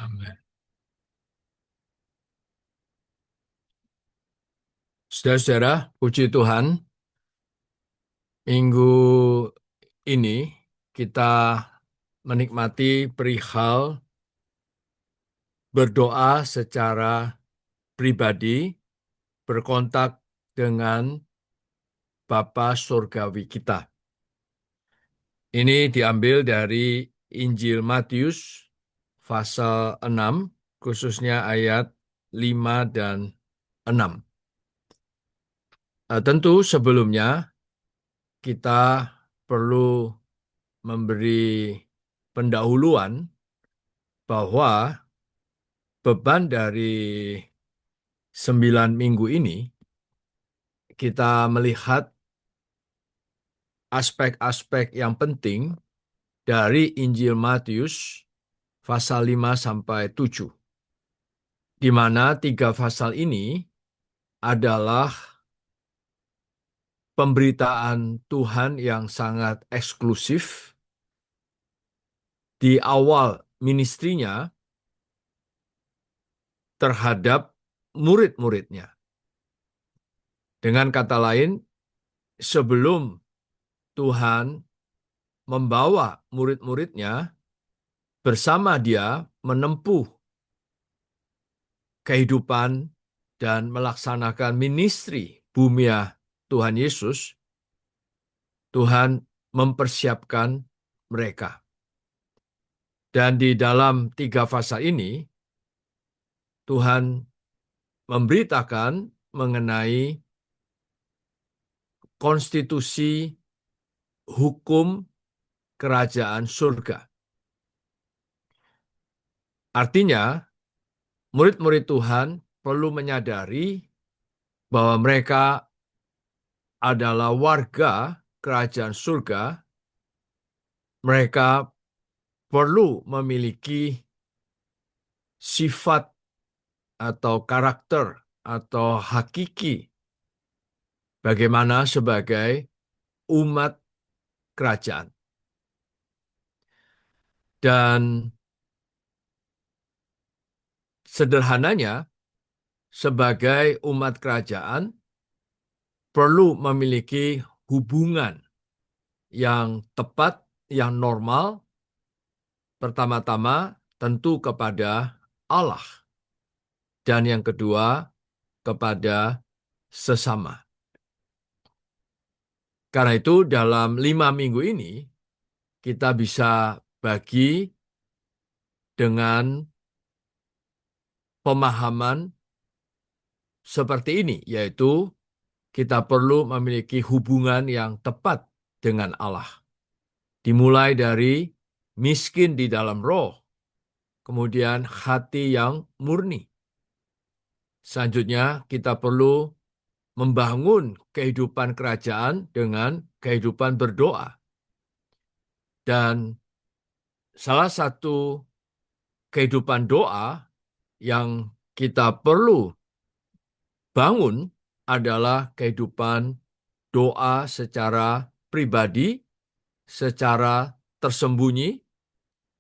Amin. Saudara-saudara, puji Tuhan, minggu ini kita menikmati perihal berdoa secara pribadi, berkontak dengan Bapa Surgawi kita. Ini diambil dari Injil Matius pasal 6, khususnya ayat 5 dan 6. Tentu sebelumnya kita perlu memberi pendahuluan bahwa beban dari 9 minggu ini kita melihat aspek-aspek yang penting dari Injil Matius pasal 5 sampai 7, di mana 3 pasal ini adalah pemberitaan Tuhan yang sangat eksklusif di awal ministrinya terhadap murid-muridnya. Dengan kata lain, sebelum Tuhan membawa murid-muridnya bersama dia menempuh kehidupan dan melaksanakan ministri bumiah Tuhan Yesus, Tuhan mempersiapkan mereka. Dan di dalam 3 fasa ini, Tuhan memberitakan mengenai konstitusi hukum kerajaan surga. Artinya, murid-murid Tuhan perlu menyadari bahwa mereka adalah warga kerajaan surga. Mereka perlu memiliki sifat atau karakter atau hakiki bagaimana sebagai umat kerajaan. Dan sederhananya, sebagai umat kerajaan perlu memiliki hubungan yang tepat, yang normal, pertama-tama tentu kepada Allah, dan yang kedua kepada sesama. Karena itu dalam 5 minggu ini kita bisa bagi dengan pemahaman seperti ini, yaitu kita perlu memiliki hubungan yang tepat dengan Allah. Dimulai dari miskin di dalam roh, kemudian hati yang murni. Selanjutnya kita perlu membangun kehidupan kerajaan dengan kehidupan berdoa. Dan salah satu kehidupan doa yang kita perlu bangun adalah kehidupan doa secara pribadi, secara tersembunyi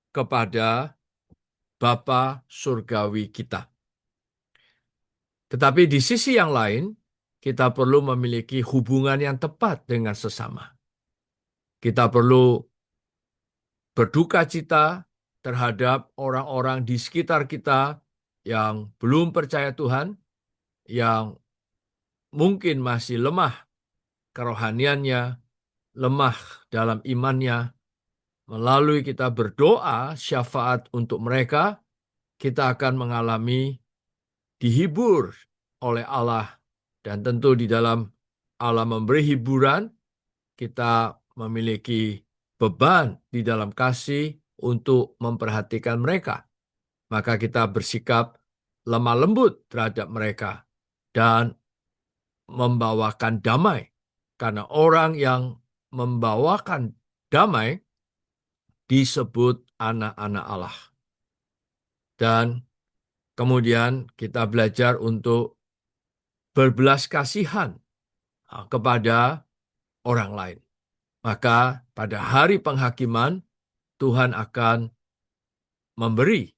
kepada Bapa Surgawi kita. Tetapi di sisi yang lain, kita perlu memiliki hubungan yang tepat dengan sesama. Kita perlu berduka cita terhadap orang-orang di sekitar kita yang belum percaya Tuhan, yang mungkin masih lemah kerohaniannya, lemah dalam imannya. Melalui kita berdoa syafaat untuk mereka, kita akan mengalami dihibur oleh Allah. Dan tentu di dalam Allah memberi hiburan, kita memiliki beban di dalam kasih untuk memperhatikan mereka. Maka kita bersikap lemah lembut terhadap mereka dan membawakan damai. Karena orang yang membawakan damai disebut anak-anak Allah. Dan kemudian kita belajar untuk berbelas kasihan kepada orang lain. Maka pada hari penghakiman, Tuhan akan memberi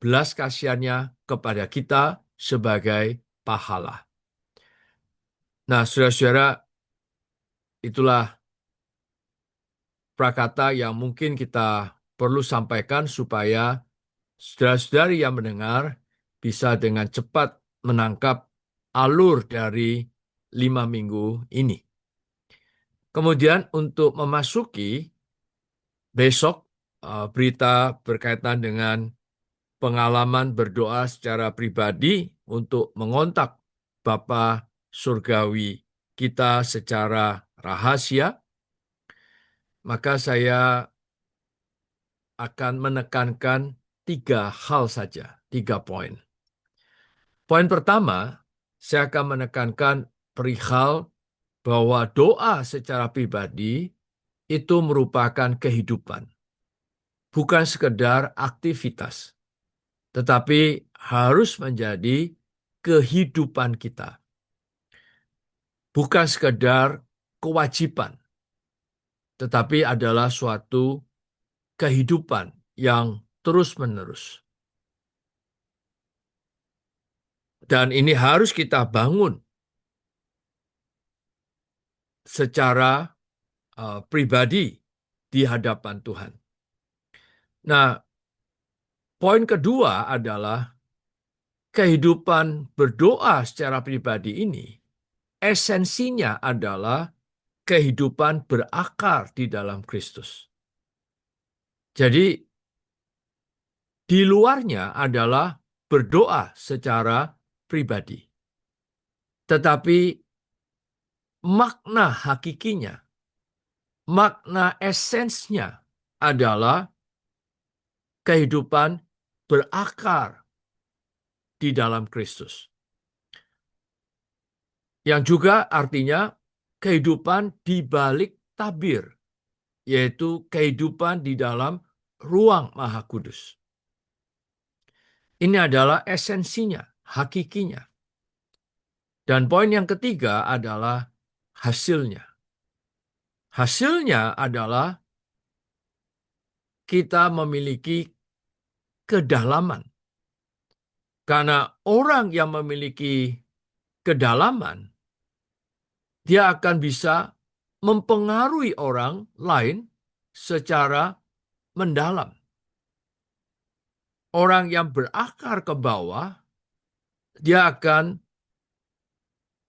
belas kasihannya kepada kita sebagai pahala. Nah, saudara-saudara, itulah prakata yang mungkin kita perlu sampaikan supaya saudara-saudari yang mendengar bisa dengan cepat menangkap alur dari 5 minggu ini. Kemudian untuk memasuki besok, berita berkaitan dengan pengalaman berdoa secara pribadi untuk mengontak Bapa Surgawi kita secara rahasia, maka saya akan menekankan 3 hal saja, 3 poin. Poin pertama, saya akan menekankan perihal bahwa doa secara pribadi itu merupakan kehidupan, bukan sekedar aktivitas, tetapi harus menjadi kehidupan kita, bukan sekedar kewajiban, tetapi adalah suatu kehidupan yang terus-menerus. Dan ini harus kita bangun secara pribadi di hadapan Tuhan. Nah, poin kedua adalah kehidupan berdoa secara pribadi ini, esensinya adalah kehidupan berakar di dalam Kristus. Jadi, di luarnya adalah berdoa secara pribadi. Tetapi makna hakikinya, makna esensnya adalah kehidupan berakar di dalam Kristus. Yang juga artinya kehidupan di balik tabir, yaitu kehidupan di dalam ruang Maha Kudus. Ini adalah esensinya, hakikinya. Dan poin yang ketiga adalah hasilnya. Hasilnya adalah kita memiliki kedalaman. Karena orang yang memiliki kedalaman, dia akan bisa mempengaruhi orang lain secara mendalam. Orang yang berakar ke bawah, dia akan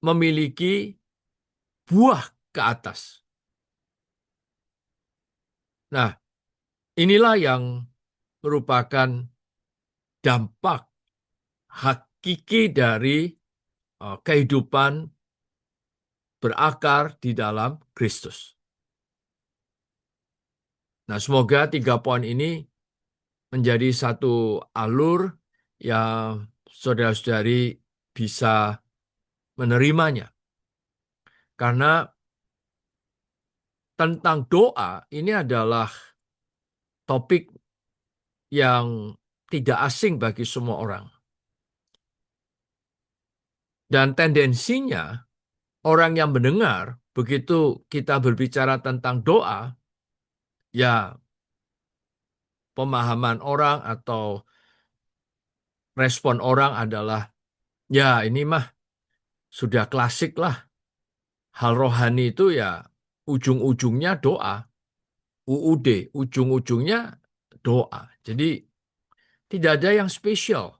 memiliki buah ke atas. Nah, inilah yang merupakan dampak hakiki dari kehidupan berakar di dalam Kristus. Nah, semoga 3 poin ini menjadi satu alur yang saudara-saudari bisa menerimanya. Karena tentang doa ini adalah topik yang tidak asing bagi semua orang. Dan tendensinya orang yang mendengar, begitu kita berbicara tentang doa, ya pemahaman orang atau respon orang adalah, ya ini mah sudah klasik lah. Hal rohani itu ya ujung-ujungnya doa. UUD, ujung-ujungnya doa. Jadi tidak ada yang spesial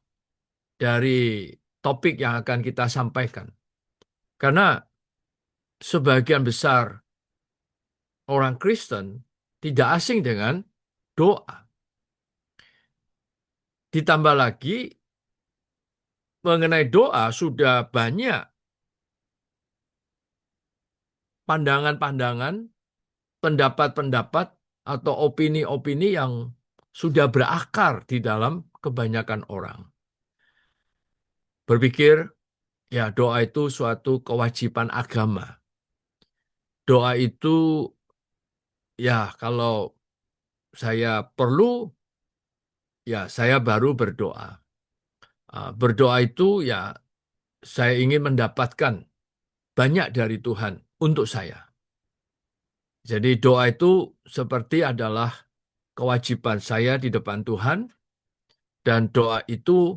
dari topik yang akan kita sampaikan. Karena sebagian besar orang Kristen tidak asing dengan doa. Ditambah lagi, mengenai doa sudah banyak pandangan-pandangan, pendapat-pendapat, atau opini-opini yang sudah berakar di dalam kebanyakan orang. Berpikir, ya doa itu suatu kewajiban agama. Doa itu, ya kalau saya perlu, ya saya baru berdoa. Berdoa itu ya saya ingin mendapatkan banyak dari Tuhan untuk saya. Jadi doa itu seperti adalah kewajiban saya di depan Tuhan Dan doa itu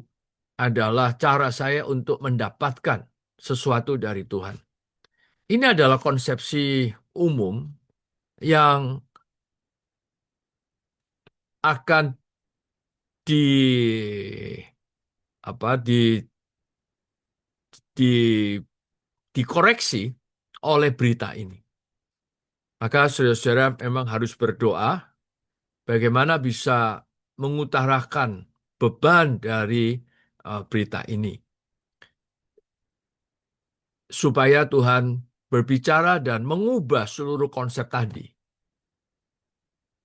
adalah cara saya untuk mendapatkan sesuatu dari Tuhan. Ini adalah konsepsi umum yang akan di apa di dikoreksi oleh berita ini. Maka saudara-saudara memang harus berdoa bagaimana bisa mengutarakan beban dari berita ini supaya Tuhan berbicara dan mengubah seluruh konsep tadi.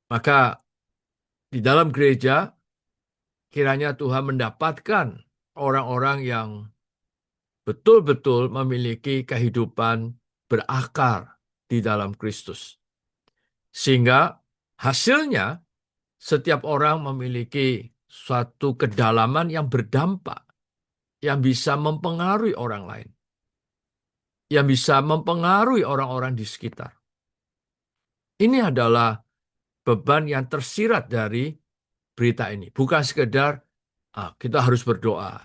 Maka di dalam gereja kiranya Tuhan mendapatkan orang-orang yang betul-betul memiliki kehidupan berakar di dalam Kristus. Sehingga hasilnya setiap orang memiliki suatu kedalaman yang berdampak, yang bisa mempengaruhi orang lain, yang bisa mempengaruhi orang-orang di sekitar. Ini adalah beban yang tersirat dari berita ini. Bukan sekedar kita harus berdoa.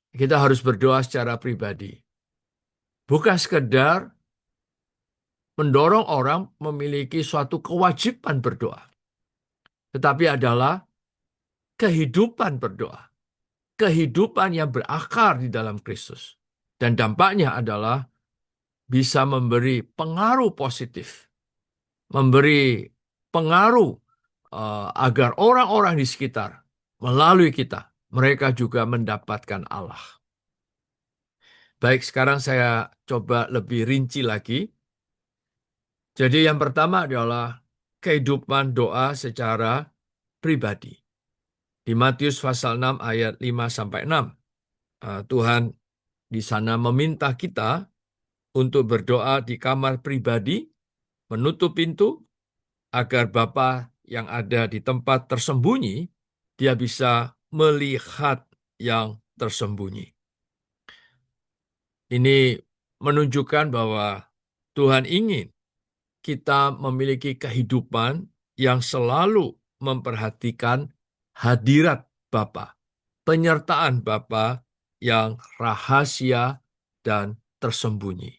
Kita harus berdoa secara pribadi. Bukan sekedar mendorong orang memiliki suatu kewajiban berdoa. Tetapi adalah kehidupan berdoa. Kehidupan yang berakar di dalam Kristus. Dan dampaknya adalah bisa memberi pengaruh positif. Memberi pengaruh agar orang-orang di sekitar melalui kita, mereka juga mendapatkan Allah. Baik, sekarang saya coba lebih rinci lagi. Jadi yang pertama adalah kehidupan doa secara pribadi. Di Matius pasal 6 ayat 5-6, Tuhan di sana meminta kita untuk berdoa di kamar pribadi, menutup pintu, agar Bapa yang ada di tempat tersembunyi, dia bisa melihat yang tersembunyi. Ini menunjukkan bahwa Tuhan ingin kita memiliki kehidupan yang selalu memperhatikan hadirat Bapa, penyertaan Bapa yang rahasia dan tersembunyi.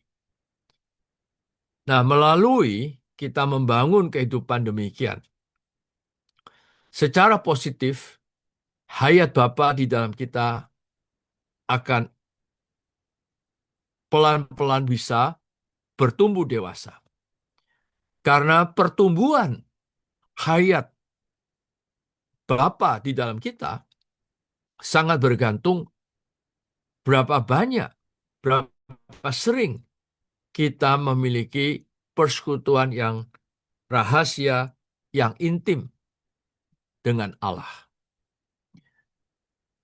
Nah, melalui kita membangun kehidupan demikian, secara positif, hayat Bapa di dalam kita akan pelan-pelan bisa bertumbuh dewasa. Karena pertumbuhan hayat Bapa di dalam kita sangat bergantung berapa banyak, berapa sering kita memiliki persekutuan yang rahasia, yang intim dengan Allah.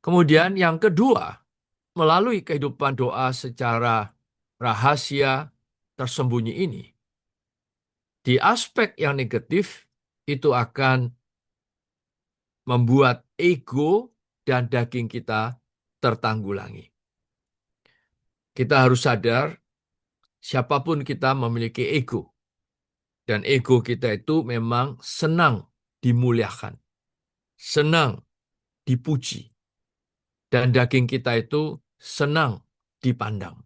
Kemudian yang kedua, melalui kehidupan doa secara rahasia tersembunyi ini, di aspek yang negatif itu akan membuat ego dan daging kita tertanggulangi. Kita harus sadar, siapapun kita memiliki ego. Dan ego kita itu memang senang dimuliakan, senang dipuji. Dan daging kita itu senang dipandang.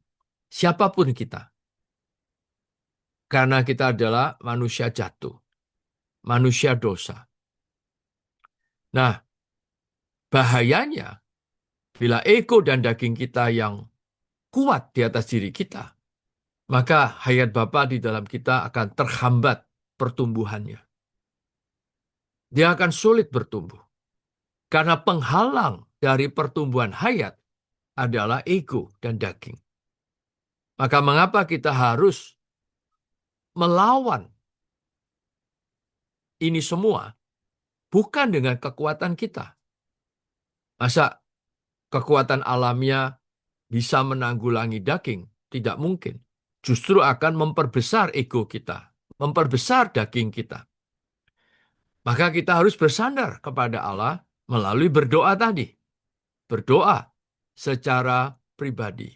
Siapapun kita. Karena kita adalah manusia jatuh, manusia dosa. Nah, bahayanya bila ego dan daging kita yang kuat di atas diri kita, maka hayat Bapa di dalam kita akan terhambat pertumbuhannya. Dia akan sulit bertumbuh. Karena penghalang dari pertumbuhan hayat adalah ego dan daging. Maka mengapa kita harus melawan ini semua? Bukan dengan kekuatan kita. Masa kekuatan alamiah bisa menanggulangi daging? Tidak mungkin. Justru akan memperbesar ego kita, memperbesar daging kita. Maka kita harus bersandar kepada Allah melalui berdoa tadi. Berdoa secara pribadi,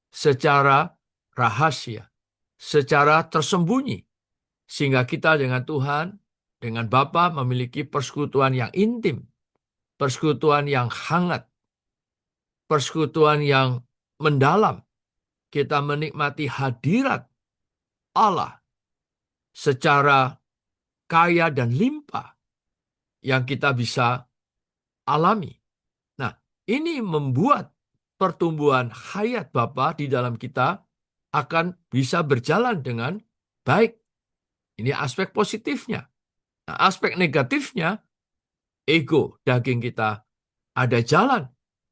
secara rahasia, secara tersembunyi. Sehingga kita dengan Tuhan, dengan Bapa memiliki persekutuan yang intim. persekutuan yang hangat, persekutuan yang mendalam. Kita menikmati hadirat Allah secara kaya dan limpah yang kita bisa alami. Nah, ini membuat pertumbuhan hayat Bapa di dalam kita akan bisa berjalan dengan baik. Ini aspek positifnya. Nah, aspek negatifnya, ego daging kita ada jalan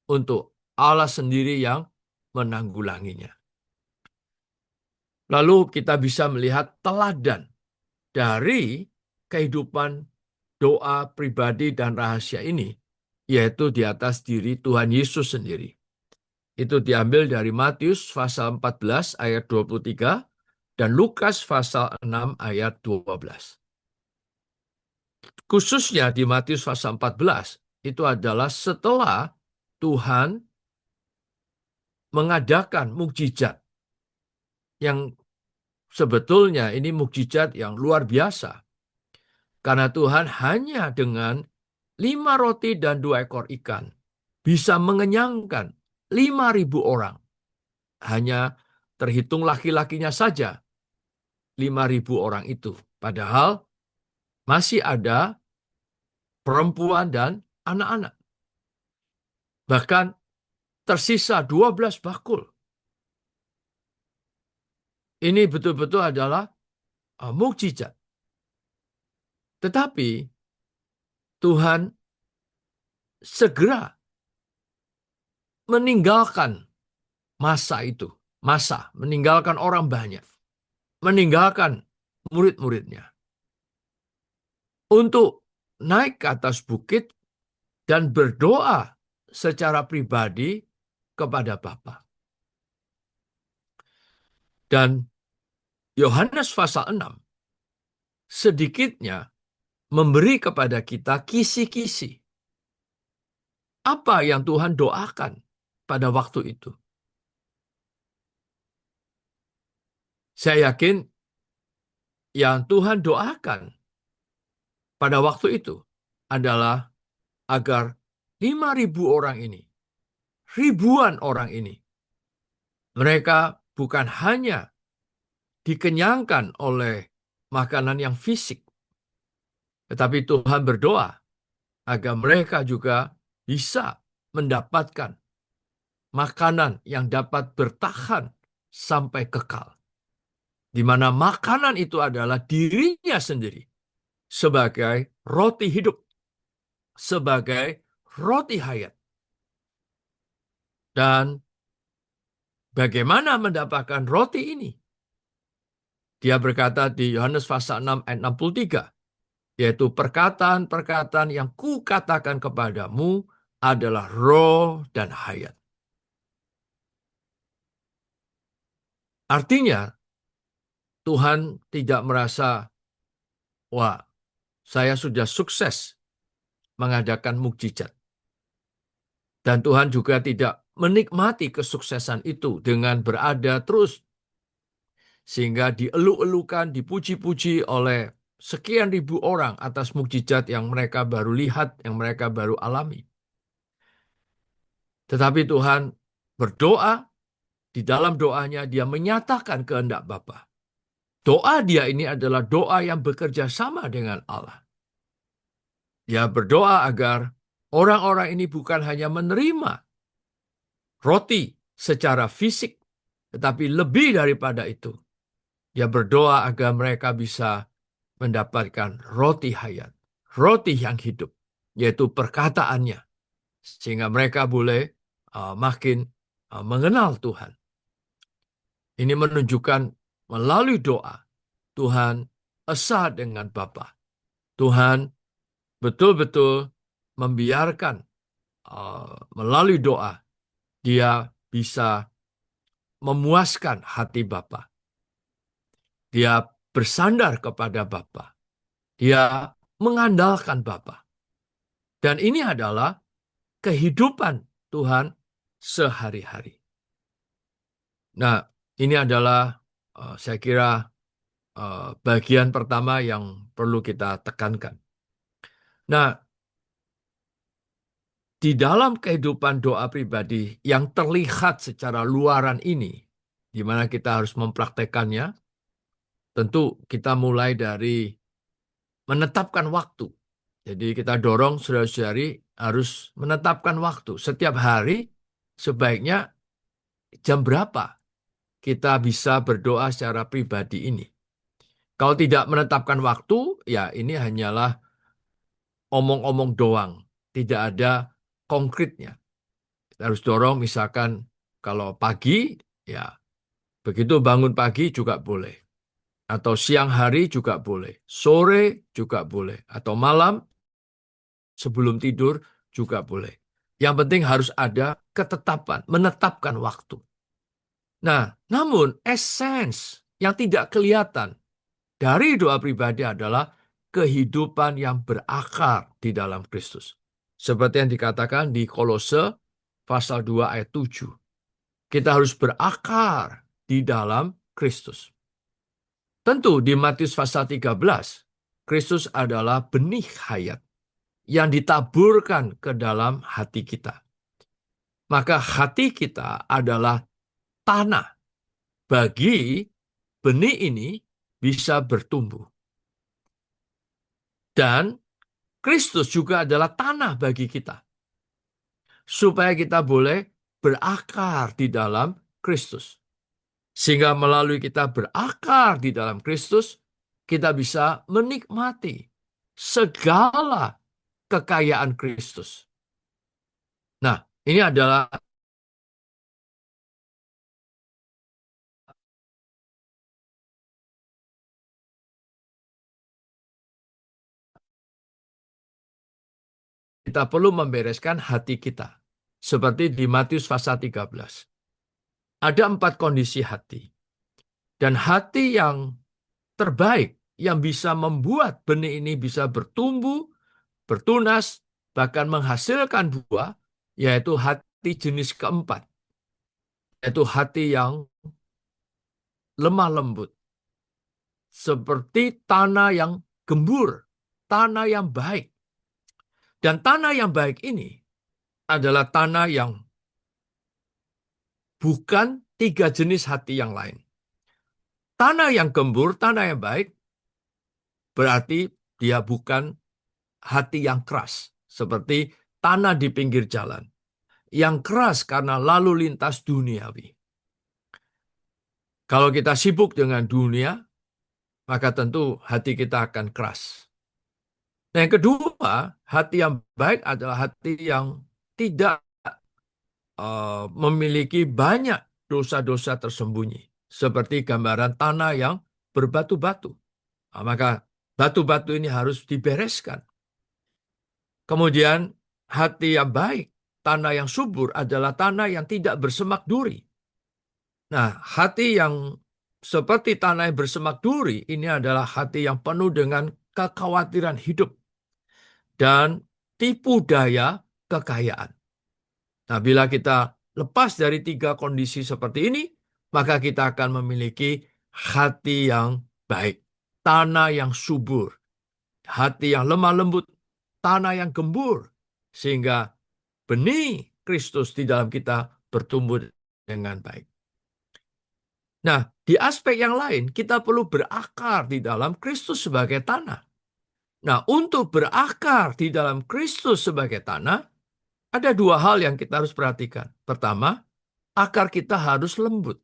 untuk Allah sendiri yang menanggulanginya. Lalu kita bisa melihat teladan dari kehidupan doa pribadi dan rahasia ini, yaitu di atas diri Tuhan Yesus sendiri. Itu diambil dari Matius pasal 14 ayat 23 dan Lukas pasal 6 ayat 12. Khususnya di Matius pasal 14, itu adalah setelah Tuhan mengadakan mukjizat yang sebetulnya ini mukjizat yang luar biasa. Karena Tuhan hanya dengan 5 roti dan 2 ekor ikan bisa mengenyangkan 5.000 orang. Hanya terhitung laki-lakinya saja 5.000 orang itu. Padahal masih ada perempuan dan anak-anak. Bahkan tersisa 12 bakul. Ini betul-betul adalah mukjizat. Tetapi Tuhan segera meninggalkan masa itu. Meninggalkan orang banyak. Meninggalkan murid-muridnya. Untuk naik ke atas bukit dan berdoa secara pribadi kepada Bapa. Dan Yohanes pasal 6 sedikitnya memberi kepada kita kisi-kisi. Apa yang Tuhan doakan pada waktu itu? Saya yakin yang Tuhan doakan pada waktu itu adalah agar 5.000 orang ini, ribuan orang ini, mereka bukan hanya dikenyangkan oleh makanan yang fisik, tetapi Tuhan berdoa agar mereka juga bisa mendapatkan makanan yang dapat bertahan sampai kekal. Di mana makanan itu adalah dirinya sendiri sebagai roti hidup, sebagai roti hayat. Dan bagaimana mendapatkan roti ini? Dia berkata di Yohanes pasal 6 ayat 63, yaitu perkataan-perkataan yang kukatakan kepadamu adalah roh dan hayat. Artinya, Tuhan tidak merasa, wah, saya sudah sukses mengadakan mukjizat. Dan Tuhan juga tidak menikmati kesuksesan itu dengan berada terus. Sehingga dieluk-elukan, dipuji-puji oleh sekian ribu orang atas mukjizat yang mereka baru lihat, yang mereka baru alami. Tetapi Tuhan berdoa, di dalam doanya dia menyatakan kehendak Bapa. Doa dia ini adalah doa yang bekerja sama dengan Allah. Dia berdoa agar orang-orang ini bukan hanya menerima roti secara fisik, tetapi lebih daripada itu. Dia berdoa agar mereka bisa mendapatkan roti hayat, roti yang hidup, yaitu perkataannya. Sehingga mereka boleh makin mengenal Tuhan. Ini menunjukkan melalui doa, Tuhan esa dengan Bapa. Tuhan betul-betul membiarkan melalui doa, dia bisa memuaskan hati Bapa. Dia bersandar kepada Bapa. Dia mengandalkan Bapa. Dan ini adalah kehidupan Tuhan sehari-hari. Nah, ini adalah saya kira bagian pertama yang perlu kita tekankan. Nah, di dalam kehidupan doa pribadi yang terlihat secara luaran ini, di mana kita harus mempraktekannya, tentu kita mulai dari menetapkan waktu. Jadi kita dorong saudara-saudari harus menetapkan waktu. Setiap hari sebaiknya jam berapa kita bisa berdoa secara pribadi ini. Kalau tidak menetapkan waktu, ya ini hanyalah omong-omong doang. Tidak ada konkretnya. Kita harus dorong misalkan kalau pagi, ya begitu bangun pagi juga boleh. Atau siang hari juga boleh. Sore juga boleh. Atau malam sebelum tidur juga boleh. Yang penting harus ada ketetapan, menetapkan waktu. Nah, namun esens yang tidak kelihatan dari doa pribadi adalah kehidupan yang berakar di dalam Kristus. Seperti yang dikatakan di Kolose pasal 2 ayat 7. Kita harus berakar di dalam Kristus. Tentu di Matius pasal 13, Kristus adalah benih hayat yang ditaburkan ke dalam hati kita. Maka hati kita adalah tanah bagi benih ini bisa bertumbuh. Dan Kristus juga adalah tanah bagi kita. Supaya kita boleh berakar di dalam Kristus. Sehingga melalui kita berakar di dalam Kristus, kita bisa menikmati segala kekayaan Kristus. Nah, ini adalah kita perlu membereskan hati kita. Seperti di Matius pasal 13. Ada 4 kondisi hati. Dan hati yang terbaik yang bisa membuat benih ini bisa bertumbuh, bertunas, bahkan menghasilkan buah, yaitu hati jenis keempat. Yaitu hati yang lemah lembut. Seperti tanah yang gembur, tanah yang baik. Dan tanah yang baik ini adalah tanah yang bukan 3 jenis hati yang lain. Tanah yang gembur, tanah yang baik, berarti dia bukan hati yang keras. Seperti tanah di pinggir jalan. Yang keras karena lalu lintas duniawi. Kalau kita sibuk dengan dunia, maka tentu hati kita akan keras. Nah, yang kedua, hati yang baik adalah hati yang tidak memiliki banyak dosa-dosa tersembunyi. Seperti gambaran tanah yang berbatu-batu. Nah, maka batu-batu ini harus dibereskan. Kemudian hati yang baik, tanah yang subur adalah tanah yang tidak bersemak duri. Nah, hati yang seperti tanah yang bersemak duri, ini adalah hati yang penuh dengan kekhawatiran hidup dan tipu daya kekayaan. Nah, bila kita lepas dari 3 kondisi seperti ini, maka kita akan memiliki hati yang baik, tanah yang subur, hati yang lemah lembut, tanah yang gembur, sehingga benih Kristus di dalam kita bertumbuh dengan baik. Nah, di aspek yang lain, kita perlu berakar di dalam Kristus sebagai tanah. Nah, untuk berakar di dalam Kristus sebagai tanah, ada 2 hal yang kita harus perhatikan. Pertama, akar kita harus lembut.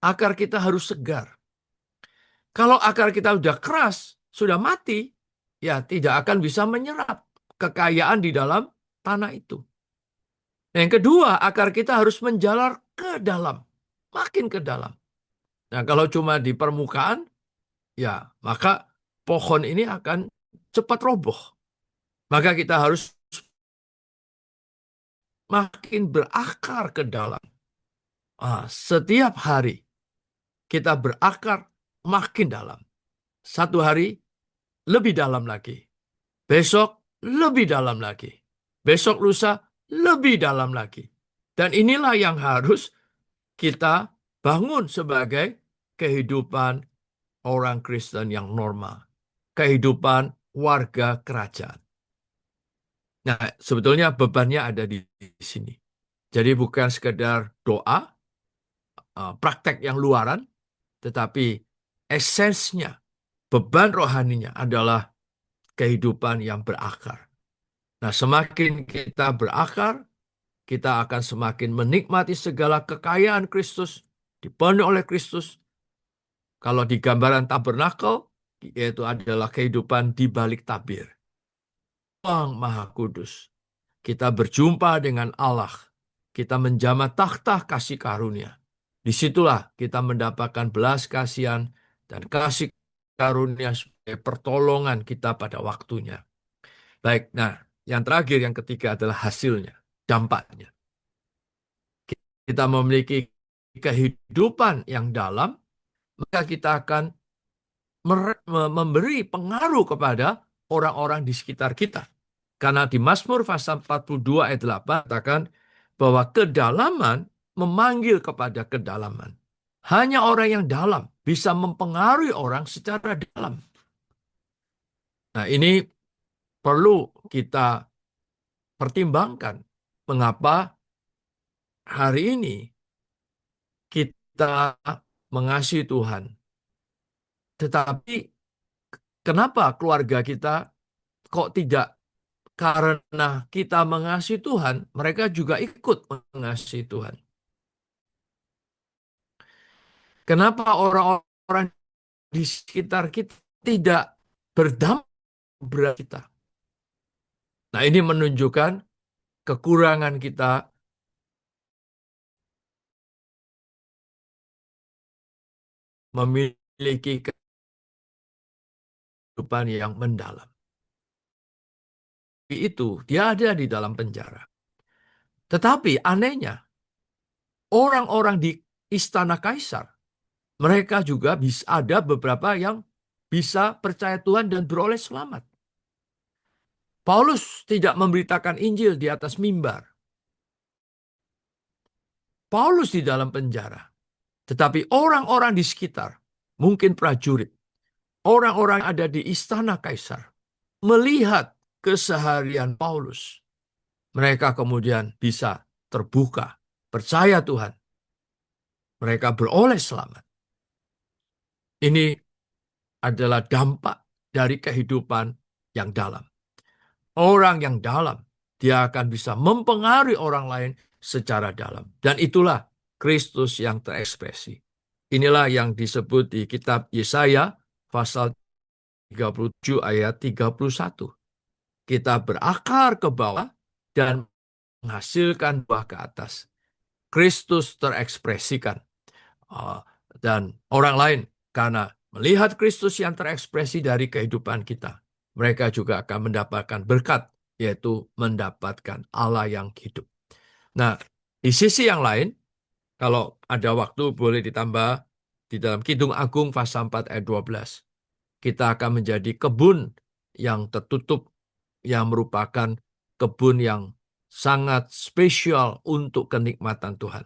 Akar kita harus segar. Kalau akar kita sudah keras, sudah mati, ya tidak akan bisa menyerap kekayaan di dalam tanah itu. Yang kedua, akar kita harus menjalar ke dalam, makin ke dalam. Nah, kalau cuma di permukaan, ya maka pohon ini akan cepat roboh. Maka kita harus makin berakar ke dalam. Setiap hari kita berakar makin dalam. Satu hari lebih dalam lagi. Besok lebih dalam lagi. Besok lusa lebih dalam lagi. Dan inilah yang harus kita bangun sebagai kehidupan orang Kristen yang normal. Kehidupan warga kerajaan. Nah, sebetulnya bebannya ada di sini. Jadi bukan sekedar doa, praktek yang luaran, tetapi esensinya, beban rohaninya adalah kehidupan yang berakar. Nah, semakin kita berakar, kita akan semakin menikmati segala kekayaan Kristus, dipenuhi oleh Kristus. Kalau di gambaran tabernakel, yaitu adalah kehidupan di balik tabir. Tuhan Maha Kudus. Kita berjumpa dengan Allah. Kita menjamah takhta kasih karunia. Disitulah kita mendapatkan belas kasihan dan kasih karunia sebagai pertolongan kita pada waktunya. Baik, nah yang terakhir, yang ketiga adalah hasilnya, dampaknya. Kita memiliki kehidupan yang dalam, maka kita akan memberi pengaruh kepada orang-orang di sekitar kita. Karena di Mazmur pasal 42 ayat 8 katakan bahwa kedalaman memanggil kepada kedalaman. Hanya orang yang dalam bisa mempengaruhi orang secara dalam. Nah, ini perlu kita pertimbangkan. Mengapa hari ini kita mengasihi Tuhan, tetapi kenapa keluarga kita kok tidak, karena kita mengasihi Tuhan, mereka juga ikut mengasihi Tuhan. Kenapa orang-orang di sekitar kita tidak berdamai berat kita? Nah, ini menunjukkan kekurangan kita memiliki kehidupan yang mendalam. Itu dia ada di dalam penjara. Tetapi anehnya, orang-orang di istana kaisar, mereka juga bisa, ada beberapa yang bisa percaya Tuhan dan beroleh selamat. Paulus tidak memberitakan Injil di atas mimbar. Paulus di dalam penjara. Tetapi orang-orang di sekitar, mungkin prajurit, orang-orang ada di istana kaisar, melihat keseharian Paulus. Mereka kemudian bisa terbuka, percaya Tuhan. Mereka beroleh selamat. Ini adalah dampak dari kehidupan yang dalam. Orang yang dalam, dia akan bisa mempengaruhi orang lain secara dalam. Dan itulah Kristus yang terekspresi. Inilah yang disebut di kitab Yesaya pasal 37 ayat 31. Kita berakar ke bawah dan menghasilkan buah ke atas. Kristus terekspresikan. Dan orang lain, karena melihat Kristus yang terekspresi dari kehidupan kita, mereka juga akan mendapatkan berkat, yaitu mendapatkan Allah yang hidup. Nah, di sisi yang lain, kalau ada waktu boleh ditambah di dalam Kidung Agung pasal 4 ayat 12. Kita akan menjadi kebun yang tertutup, yang merupakan kebun yang sangat spesial untuk kenikmatan Tuhan.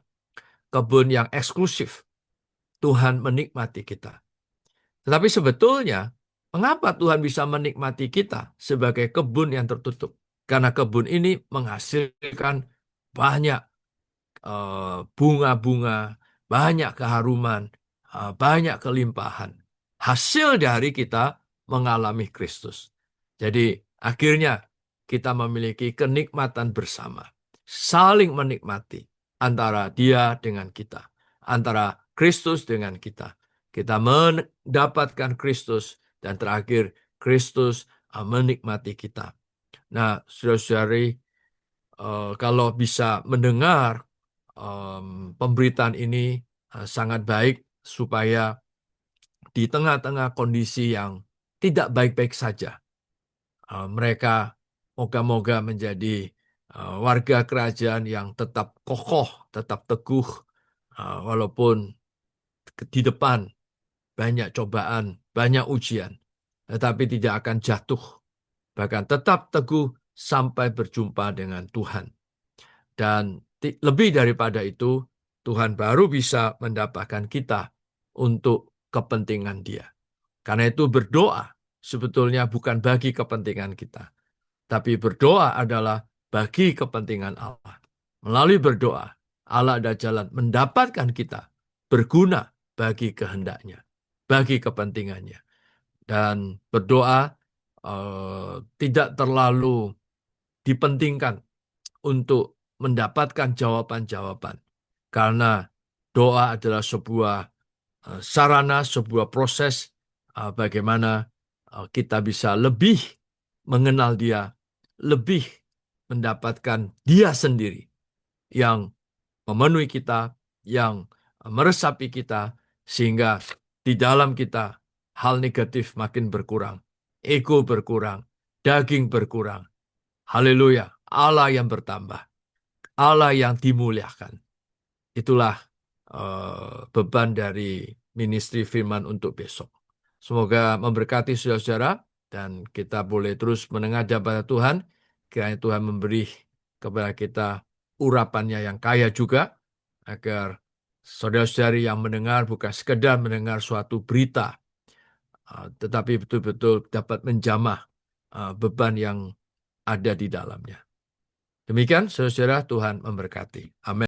Kebun yang eksklusif. Tuhan menikmati kita. Tetapi sebetulnya, mengapa Tuhan bisa menikmati kita sebagai kebun yang tertutup? Karena kebun ini menghasilkan banyak bunga-bunga, banyak keharuman, banyak kelimpahan. Hasil dari kita mengalami Kristus. Jadi akhirnya kita memiliki kenikmatan bersama. Saling menikmati antara dia dengan kita. Antara Kristus dengan kita. Kita mendapatkan Kristus dan terakhir Kristus menikmati kita. Nah, saudara-saudari, kalau bisa mendengar pemberitaan ini sangat baik supaya di tengah-tengah kondisi yang tidak baik-baik saja, mereka moga-moga menjadi warga kerajaan yang tetap kokoh, tetap teguh, walaupun di depan banyak cobaan, banyak ujian, tetapi tidak akan jatuh, bahkan tetap teguh sampai berjumpa dengan Tuhan. Dan lebih daripada itu, Tuhan baru bisa mendapatkan kita untuk kepentingan Dia. Karena itu berdoa sebetulnya bukan bagi kepentingan kita, Tapi berdoa adalah bagi kepentingan Allah. Melalui berdoa, Allah ada jalan mendapatkan kita berguna bagi kehendaknya, bagi kepentingannya. Dan berdoa tidak terlalu dipentingkan untuk mendapatkan jawaban-jawaban. Karena doa adalah sebuah sarana, sebuah proses bagaimana kita bisa lebih mengenal Dia, lebih mendapatkan Dia sendiri yang memenuhi kita, yang meresapi kita, sehingga di dalam kita hal negatif makin berkurang, ego berkurang, daging berkurang. Haleluya, Allah yang bertambah, Allah yang dimuliakan. Itulah beban dari ministry firman untuk besok. Semoga memberkati saudara-saudara dan kita boleh terus menengadah pada Tuhan. Kiranya Tuhan memberi kepada kita urapannya yang kaya juga, agar saudara-saudari yang mendengar bukan sekedar mendengar suatu berita, tetapi betul-betul dapat menjamah beban yang ada di dalamnya. Demikian saudara-saudara, Tuhan memberkati. Amin.